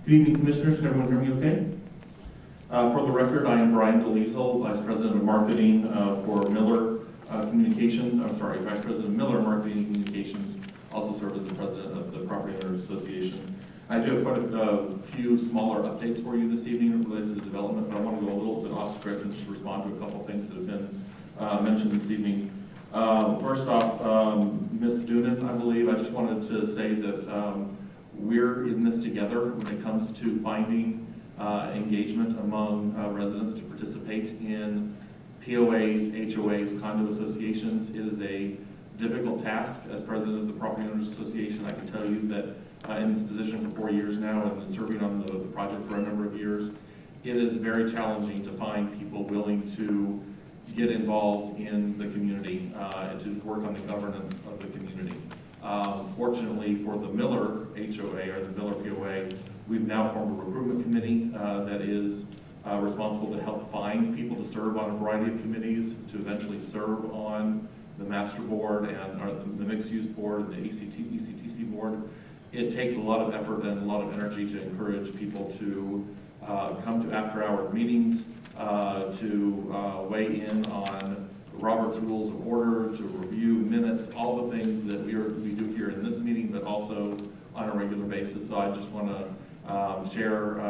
Good evening, Commissioners. Can everyone hear me okay? For the record, I am Brian DeLiesel, Vice President of Marketing for Miller Communications. I'm sorry, Vice President of Miller Marketing and Communications. Also serve as the President of the Property Owners Association. I do have quite a few smaller updates for you this evening related to the development, but I want to go a little bit off script and just respond to a couple things that have been mentioned this evening. First off, Ms. Doonan, I believe, I just wanted to say that we're in this together when it comes to finding engagement among residents to participate in POAs, HOAs, condo associations. It is a difficult task. As president of the Property Owners Association, I can tell you that in this position for 4 years now and been serving on the project for a number of years, it is very challenging to find people willing to get involved in the community and to work on the governance of the community. Fortunately for the Miller HOA or the Miller POA, we've now formed a recruitment committee that is responsible to help find people to serve on a variety of committees, to eventually serve on the master board and the mixed use board, the ECTC board. It takes a lot of effort and a lot of energy to encourage people to come to after-hour meetings, to weigh in on Robert's Rules of Order, to review minutes, all the things that we do here in this meeting, but also on a regular basis. So I just want to share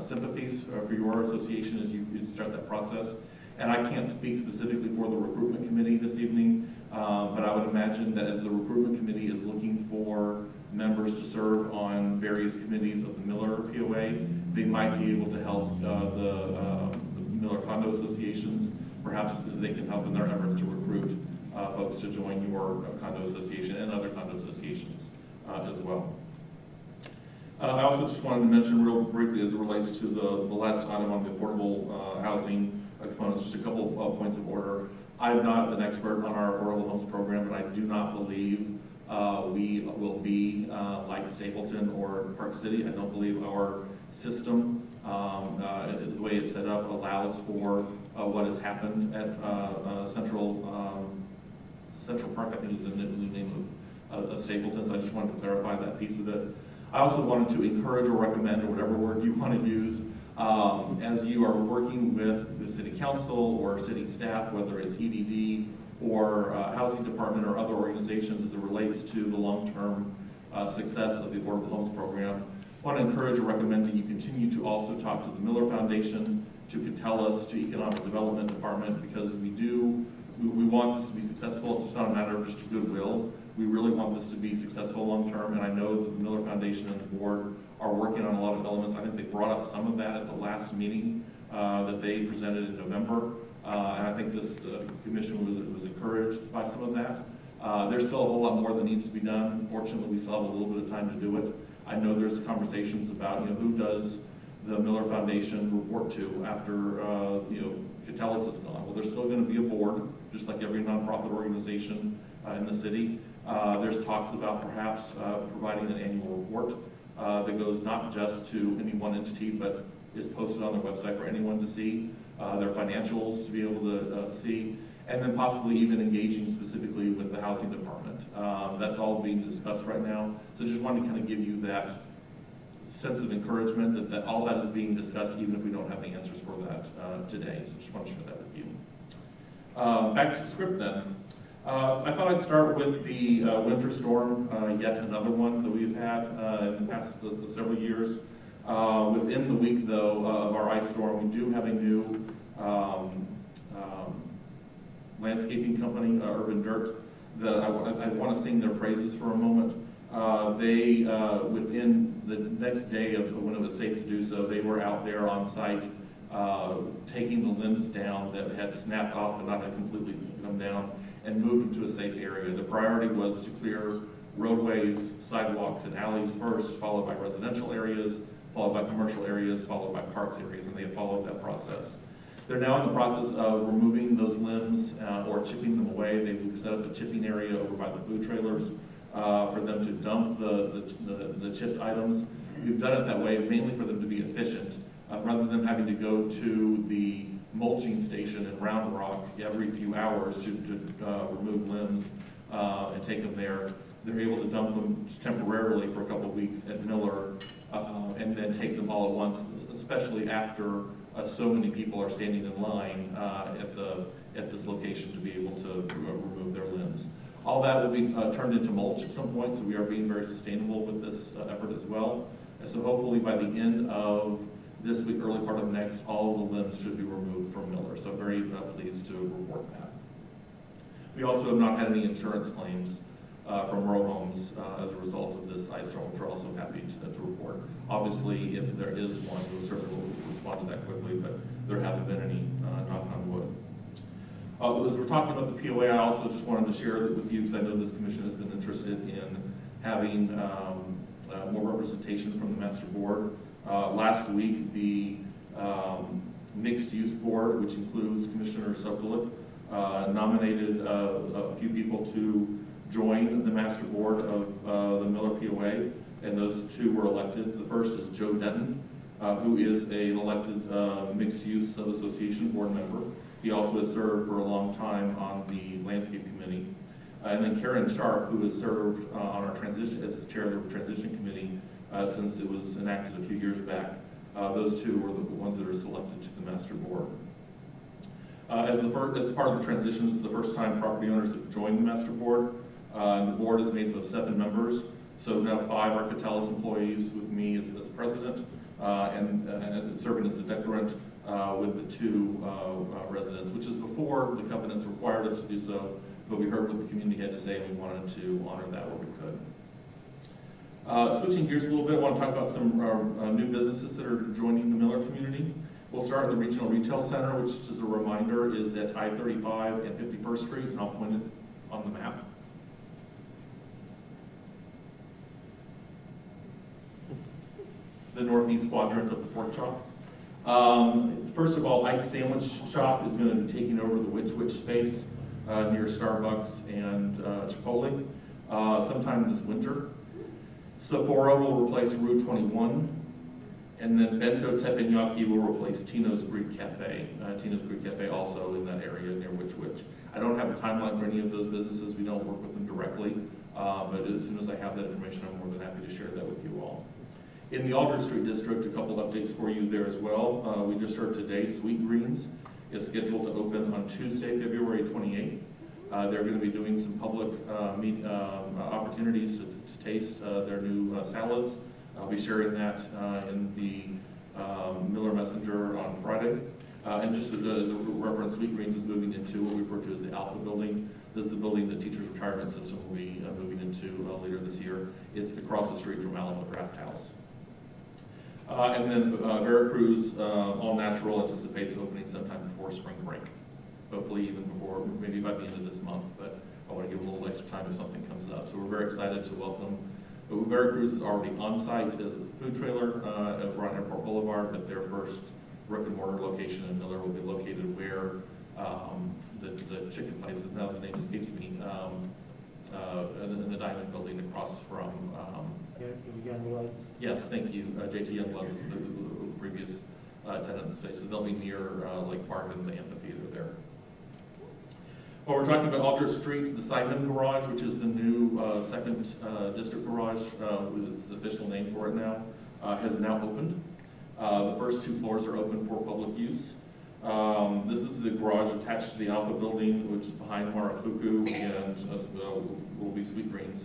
sympathies for your association as you start that process. And I can't speak specifically for the recruitment committee this evening, but I would imagine that as the recruitment committee is looking for members to serve on various committees of the Miller POA, they might be able to help the Miller condo associations. Perhaps they can help in their efforts to recruit folks to join your condo association and other condo associations as well. I also just wanted to mention real briefly as it relates to the last item on the affordable housing components, just a couple of points of order. I'm not an expert on our affordable homes program, but I do not believe we will be like Stapleton or Park City. I don't believe our system, the way it's set up, allows for what has happened at Central Park, I think is the new name of Stapleton, so I just wanted to clarify that piece of it. I also wanted to encourage or recommend, or whatever word you want to use, as you are working with the city council or city staff, whether it's EDD or housing department or other organizations as it relates to the long-term success of the Affordable Homes Program, I want to encourage or recommend that you continue to also talk to the Miller Foundation, to Catellus, to Economic Development Department, because we want this to be successful. It's not a matter of just goodwill. We really want this to be successful long-term, and I know that the Miller Foundation and the board are working on a lot of elements. I think they brought up some of that at the last meeting that they presented in November, and I think this commission was encouraged by some of that. There's still a whole lot more that needs to be done. Fortunately, we still have a little bit of time to do it. I know there's conversations about who does the Miller Foundation report to after Catellus is gone. Well, there's still going to be a board, just like every nonprofit organization in the city. There's talks about perhaps providing an annual report that goes not just to any one entity, but is posted on their website for anyone to see, their financials to be able to see, and then possibly even engaging specifically with the housing department. That's all being discussed right now. So just wanted to kind of give you that sense of encouragement that all that is being discussed, even if we don't have the answers for that today. So just want to share that with you. Back to the script then. I thought I'd start with the winter storm, yet another one that we've had in the past several years. Within the week, though, of our ice storm, we do have a new landscaping company, Urban Dirt, that I want to sing their praises for a moment. They, within the next day of when it was safe to do so, they were out there on site taking the limbs down that had snapped off but not had completely come down and moved them to a safe area. The priority was to clear roadways, sidewalks, and alleys first, followed by residential areas, followed by commercial areas, followed by parks areas, and they have followed that process. They're now in the process of removing those limbs or chipping them away. They've set up a chipping area over by the food trailers for them to dump the chipped items. We've done it that way mainly for them to be efficient, rather than having to go to the mulching station in Round Rock every few hours to remove limbs and take them there. They're able to dump them temporarily for a couple of weeks at Miller and then take them all at once, especially after so many people are standing in line at this location to be able to remove their limbs. All that will be turned into mulch at some point, so we are being very sustainable with this effort as well. And so hopefully by the end of this week, early part of next, all of the limbs should be removed from Miller. So very pleased to report that. We also have not had any insurance claims from row homes as a result of this ice storm, which we're also happy to report. Obviously, if there is one, we certainly will respond to that quickly, but there haven't been any, knock on wood. As we're talking about the POA, I also just wanted to share that with you, because I know this commission has been interested in having more representation from the Master Board. Last week, the Mixed Use Board, which includes Commissioner Sokolik, nominated a few people to join the Master Board of the Miller POA, and those two were elected. The first is Joe Denton, who is an elected Mixed Use Sub-Association board member. He also has served for a long time on the Landscape Committee. And then Karen Sharp, who has served on our transition as the chair of the Transition Committee since it was enacted a few years back. Those two were the ones that are selected to the Master Board. As part of the transition, this is the first time property owners have joined the Master Board. And the board is made up of 7 members. So now 5 are Catellus employees with me as president and serving as the declarant with the 2 residents, which is before the covenants required us to do so, but we heard what the community had to say and we wanted to honor that where we could. Switching gears a little bit, I want to talk about some new businesses that are joining the Miller community. We'll start at the Regional Retail Center, which, as a reminder, is at I-35 and 51st Street, and I'll point it on the map. The northeast quadrant of the pork chop. First of all, Ike's Sandwich Shop is going to be taking over the Witch space near Starbucks and Chipotle sometime this winter. Sephora will replace Rue 21, and then Bento Teppanyaki will replace Tino's Greek Cafe. Tino's Greek Cafe also in that area near Witch. I don't have a timeline for any of those businesses. We don't work with them directly, but as soon as I have that information, I'm more than happy to share that with you all. In the Aldridge Street District, a couple updates for you there as well. We just heard today, Sweet Greens is scheduled to open on Tuesday, February 28th. They're going to be doing some public opportunities to taste their new salads. I'll be sharing that in the Miller Messenger on Friday. And just as a reference, Sweet Greens is moving into what we refer to as the Alpha Building. This is the building the Teachers Retirement System will be moving into later this year. It's across the street from Alamo Draft House. And then Veracruz All Natural anticipates opening sometime before spring break. Hopefully even before, maybe by the end of this month, but I want to give a little extra time if something comes up. So we're very excited to welcome. Veracruz is already on site at the food trailer at Bryant Airport Boulevard, but their first brick and mortar location in Miller will be located where the chicken place is, now the name escapes me, in the Diamond Building across from Youngblood's. Yes, thank you. JT Youngblood was the previous tenant in the space. So they'll be near Lake Park and the amphitheater there. Well, we're talking about Aldrich Street, the Simon Garage, which is the new second district garage, with the official name for it now, has now opened. The first 2 floors are open for public use. This is the garage attached to the Alpha Building, which is behind Marafuku, and will be Sweet Greens.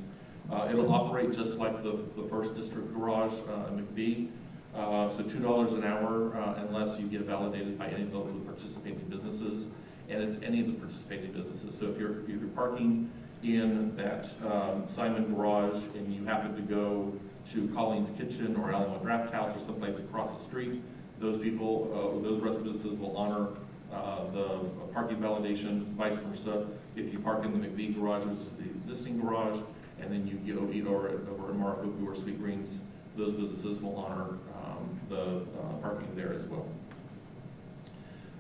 It'll operate just like the first district garage in McBee. So $2 an hour unless you get validated by any of the participating businesses, and it's any of the participating businesses. So if you're parking in that Simon Garage and you happen to go to Colleen's Kitchen or Alamo Draft House or someplace across the street, those people, those rest businesses will honor the parking validation. Vice versa, if you park in the McBee Garage, which is the existing garage, and then you go eat over at Marafuku or Sweet Greens, those businesses will honor the parking there as well.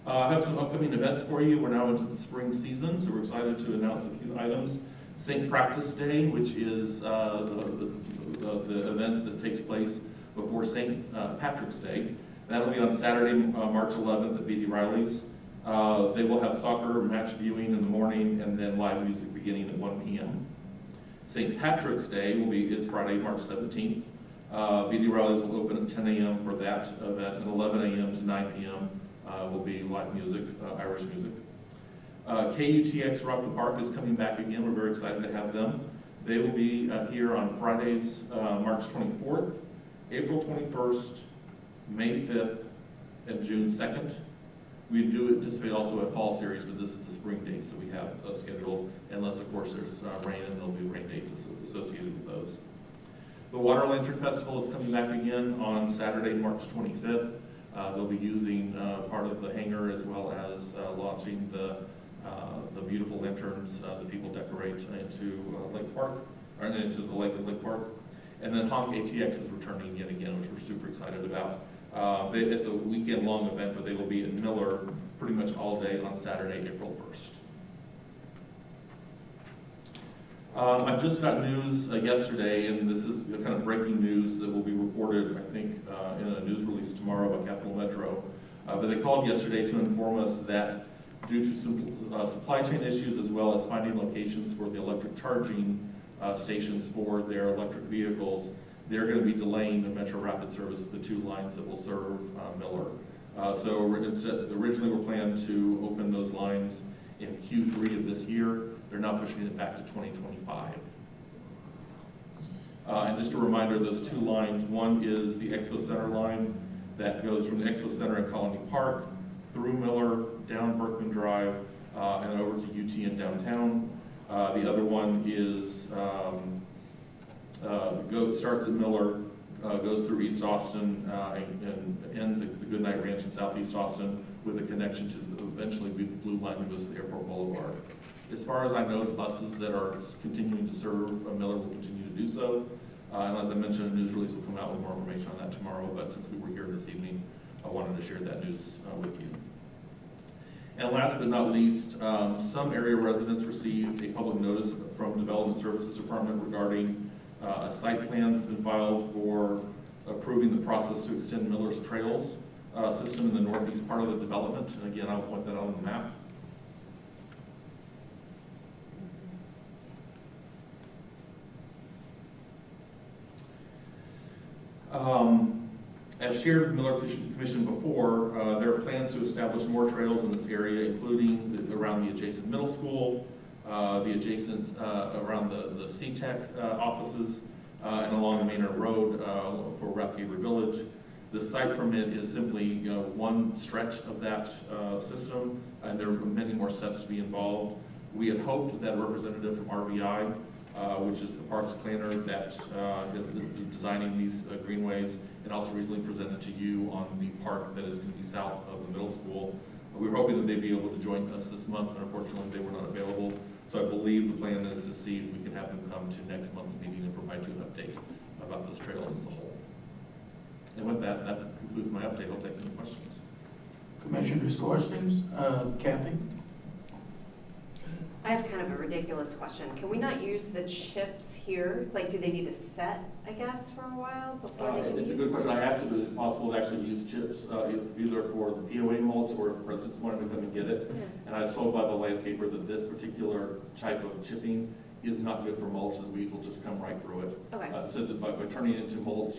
I have some upcoming events for you. We're now into the spring season, so we're excited to announce a few items. St. Practice Day, which is the event that takes place before St. Patrick's Day. That'll be on Saturday, March 11th at B.D. Riley's. They will have soccer match viewing in the morning and then live music beginning at 1 p.m. St. Patrick's Day is Friday, March 17th. BD rallies will open at 10 a.m. for that event, and 11 a.m. to 9 p.m. Will be live music, Irish music. KUTX Rock the Park is coming back again. We're very excited to have them. They will be here on Fridays, March 24th, April 21st, May 5th, and June 2nd. We do anticipate also a fall series, but this is the spring dates that we have scheduled, unless of course there's rain, and there'll be rain dates associated with those. The Water Lantern Festival is coming back again on Saturday, March 25th. They'll be using part of the hangar as well as launching the beautiful lanterns that people decorate into Lake Park, or into the lake at Lake Park. And then Honk ATX is returning yet again, which we're super excited about. It's a weekend-long event, but they will be in Miller pretty much all day on Saturday, April 1st. I just got news yesterday, and this is kind of breaking news that will be reported, I think, in a news release tomorrow by Capital Metro. But they called yesterday to inform us that due to some supply chain issues, as well as finding locations for the electric charging stations for their electric vehicles, they're going to be delaying the Metro Rapid service of the two lines that will serve Miller. So originally we're planned to open those lines in Q3 of this year. They're now pushing it back to 2025. And just a reminder, those two lines, one is the Expo Center line that goes from the Expo Center in Colony Park through Miller, down Berkman Drive, and over to UT in downtown. The other one is starts at Miller, goes through East Austin, and ends at the Goodnight Ranch in Southeast Austin with a connection to eventually be the blue line that goes to Airport Boulevard. As far as I know, the buses that are continuing to serve Miller will continue to do so. And as I mentioned, a news release will come out with more information on that tomorrow, but since we were here this evening, I wanted to share that news with you. And last but not least, some area residents received a public notice from Development Services Department regarding a site plan that's been filed for approving the process to extend Miller's Trails system in the northeast part of the development. And again, I'll point that out on the map. As shared with Miller Commission before, there are plans to establish more trails in this area, including around the adjacent middle school, the adjacent around the CTEC offices, and along the Maynard Road for Rathgaber Village. The site permit is simply one stretch of that system, and there are many more steps to be involved. We had hoped that a representative from RVI, which is the parks planner that is designing these greenways, and also recently presented to you on the park that is going to be south of the middle school. We were hoping that they'd be able to join us this month, but unfortunately they were not available. So I believe the plan is to see if we can have them come to next month's meeting and provide you an update about those trails as a whole. And with that, that concludes my update. I'll take any questions. Commissioners' questions? Kathy? I have kind of a ridiculous question. Can we not use the chips here? Like, do they need to set, I guess, for a while before they can use? It's a good question. I asked if it was possible to actually use chips either for the POA mulch or if residents wanted to come and get it. Yeah. And I was told by the landscaper that this particular type of chipping is not good for mulch. The weeds will just come right through it. Okay. So that by turning it into mulch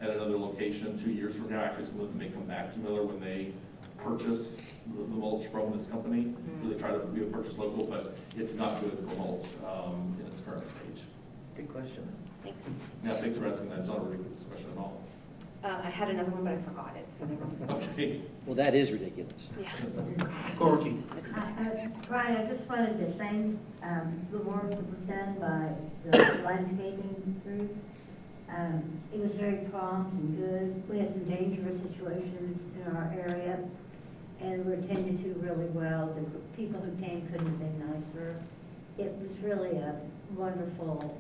at another location 2 years from now, actually some of them may come back to Miller when they purchase the mulch from this company, because they try to be a purchase local, but it's not good for mulch in its current stage. Good question. Thanks. Yeah, thanks for asking that. It's not a ridiculous question at all. I had another one, but I forgot it, so never mind. Okay. Well, that is ridiculous. Yeah. Corky. Brian, I just wanted to thank the work that was done by the landscaping group. It was very prompt and good. We had some dangerous situations in our area, and were attended to really well. The people who came couldn't have been nicer. It was really a wonderful,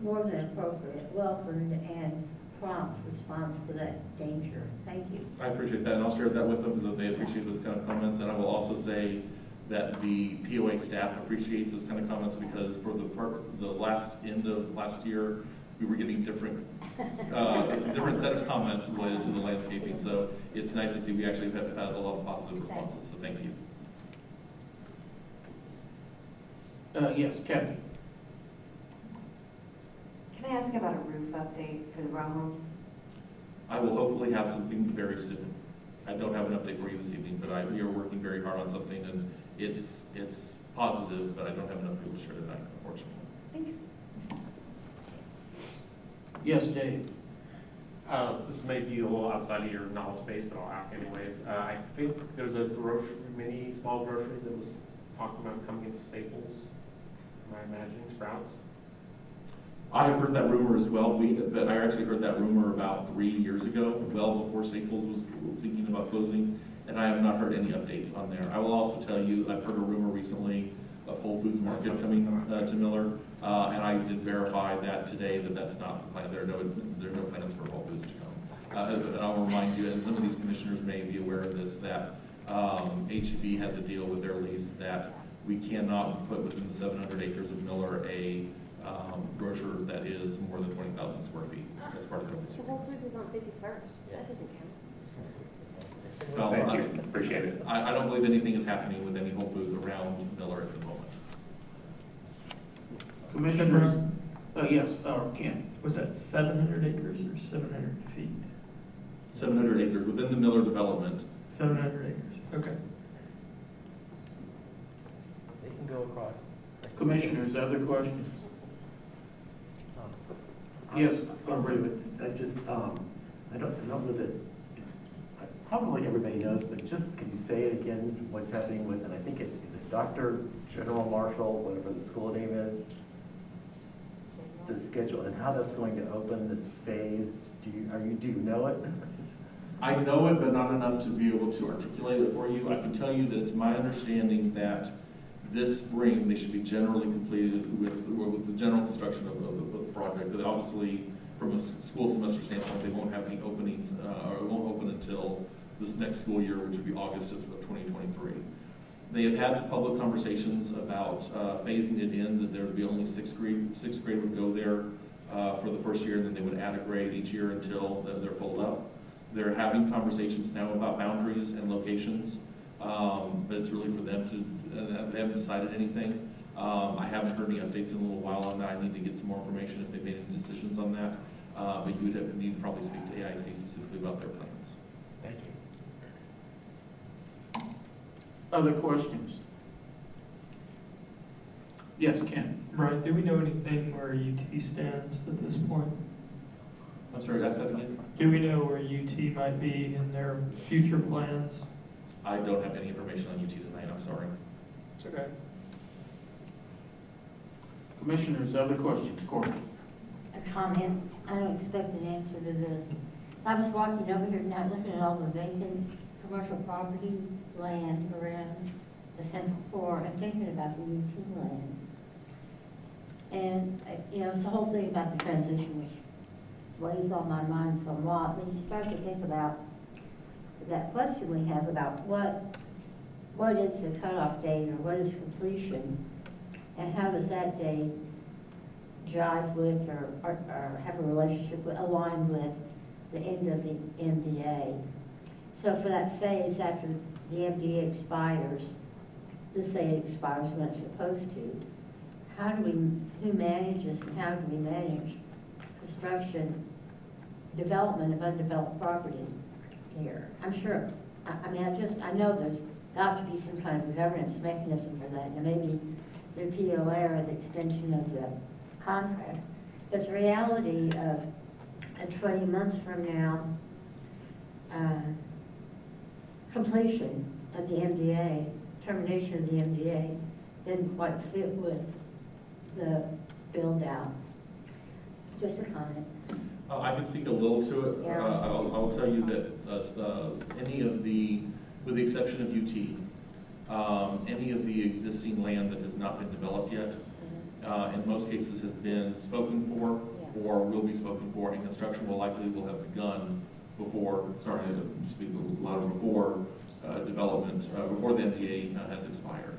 more than appropriate, welcomed and prompt response to that danger. Thank you. I appreciate that, and I'll share that with them because they appreciate those kind of comments. And I will also say that the POA staff appreciates those kind of comments because for the end of last year, we were getting different set of comments related to the landscaping. So it's nice to see we actually have had a lot of positive responses. So thank you. Yes, Kathy. Can I ask about a roof update for the row homes? I will hopefully have something very soon. I don't have an update for you this evening, but we are working very hard on something, and it's positive, but I don't have enough to share tonight, unfortunately. Thanks. Yes, Dave. This may be a little outside of your knowledge base, but I'll ask anyways. I think there's a small grocery that was talking about coming into Staples. Am I imagining Sprouts? I have heard that rumor as well. But I actually heard that rumor about 3 years ago, well before Staples was thinking about closing, and I have not heard any updates on there. I will also tell you, I've heard a rumor recently of Whole Foods Market coming to Miller, and I did verify that today that that's not the plan. There are no plans for Whole Foods to come. And I'll remind you, and some of these commissioners may be aware of this, that HEB has a deal with their lease that we cannot put within the 700 acres of Miller a grocer that is more than 20,000 square feet. That's part of the lease. So Whole Foods is on 51st. That doesn't count. Well, Thank you. Appreciate it. I don't believe anything is happening with any Whole Foods around Miller at the moment. Commissioners, yes, Ken. Was that 700 acres or 700 feet? 700 acres within the Miller development. 700 acres, okay. They can go across. Commissioners, other questions? Yes, I agree with, I just, I don't know that, it's probably everybody knows, but just, can you say it again, what's happening with, and I think is it Dr. General Marshall, whatever the school name is? The schedule, and how that's going to open, this phase, do you know it? I know it, but not enough to be able to articulate it for you. I can tell you that it's my understanding that this spring, they should be generally completed with the general construction of the project. But obviously, from a school semester standpoint, they won't have any openings, or it won't open until this next school year, which would be August of 2023. They have had some public conversations about phasing it in, that there would be only sixth grade would go there for the first year, and then they would add a grade each year until they're full up. They're having conversations now about boundaries and locations, but it's really for them to, they haven't decided anything. I haven't heard any updates in a little while on that. I need to get some more information if they've made any decisions on that. But you would need to probably speak to AIC specifically about their plans. Thank you. Other questions? Yes, Ken. Brian, do we know anything where UT stands at this point? I'm sorry, ask that again? Do we know where UT might be in their future plans? I don't have any information on UT tonight, I'm sorry. It's okay. Commissioners, other questions? Courtney. A comment, I don't expect an answer to this. I was walking over here tonight looking at all the vacant commercial property land around the Central Core and thinking about the UT land. And, it's the whole thing about the transition, which weighs on my mind somewhat. When you start to think about that question we have about what is the cutoff date or what is completion, and how does that date jive with or have a relationship with, align with the end of the MDA. So for that phase after the MDA expires, let's say it expires when it's supposed to, who manages and how do we manage construction, development of undeveloped property here? I'm sure, I know there's got to be some kind of governance mechanism for that, and maybe the POA or the extension of the contract. But the reality of 20 months from now, completion of the MDA, termination of the MDA, didn't quite fit with the build-out. Just a comment. I can speak a little to it. Yeah. I'll tell you that with the exception of UT, any of the existing land that has not been developed yet, in most cases has been spoken for or will be spoken for, and construction will have begun before, sorry, I speak a lot before development, before the MDA has expired.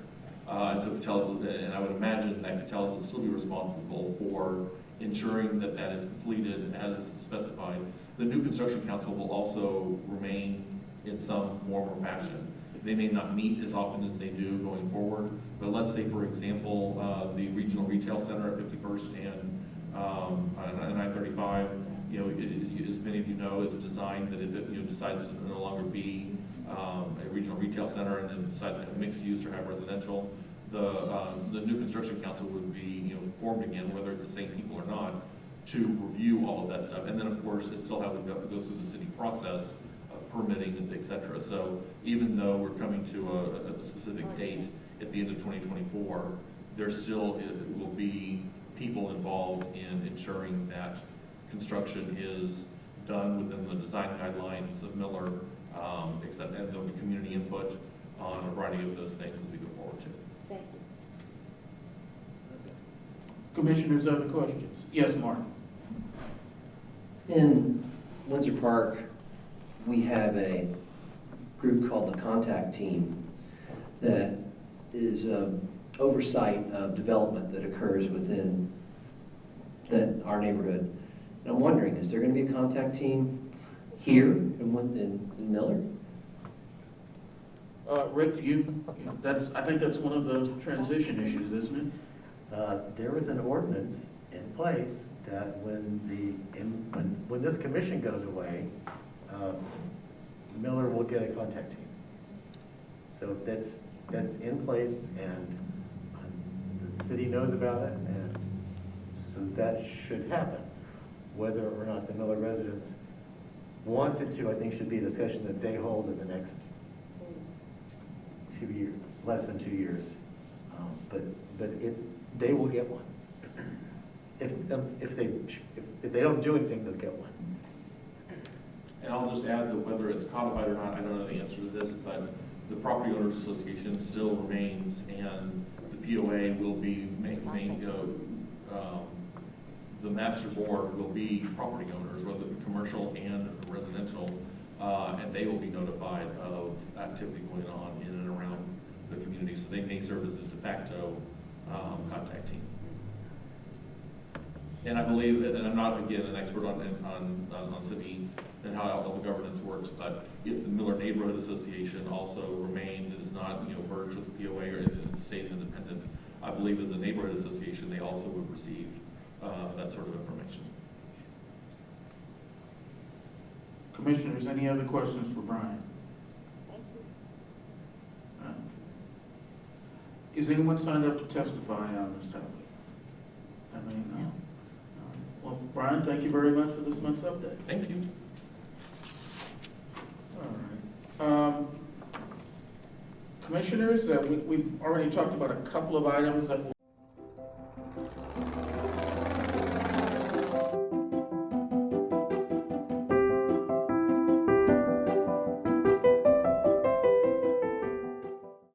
And so Catellus, and I would imagine that Catellus will still be responsible for ensuring that that is completed as specified. The new construction council will also remain in some form or fashion. They may not meet as often as they do going forward, but let's say, for example, the regional retail center at 51st and on I-35. You know, as many of you know, it's designed that if it, you know, decides to no longer be a regional retail center and then decides to have mixed use or have residential, the new construction council would be, you know, formed again, whether it's the same people or not, to review all of that stuff. And then, of course, it still has to go through the city process, permitting, and et cetera. So even though we're coming to a specific date at the end of 2024, there still will be people involved in ensuring that construction is done within the design guidelines of Miller, except and there'll be community input on a variety of those things as we go forward too. Thank you. Commissioners, other questions? Yes, Mark? In Windsor Park, we have a group called the Contact Team that is oversight of development that occurs within our neighborhood. And I'm wondering, is there going to be a contact team here in Miller? Rick, I think that's one of the transition issues, isn't it? There is an ordinance in place that when this commission goes away, Miller will get a contact team. So that's in place, and the city knows about it, and so that should happen. Whether or not the Miller residents want it to, I think should be a discussion that they hold in the next 2 years, less than 2 years. But they will get one. If they don't do anything, they'll get one. And I'll just add that whether it's codified or not, I don't know the answer to this, but the Property Owners Association still remains, and the POA will be the master board will be property owners, whether it's commercial and residential, and they will be notified of activity going on in and around the community, so they may serve as a de facto contact team. And I believe, and I'm not, again, an expert on city and how all the governance works, but if the Miller Neighborhood Association also remains, it is not, you know, merged with the POA or it stays independent, I believe as a neighborhood association, they also would receive that sort of information. Commissioners, any other questions for Brian? Thank you. Is anyone signed up to testify on this topic? I mean, no. Well, Brian, thank you very much for this month's update. Thank you. All right. Commissioners, we've already talked about a couple of items that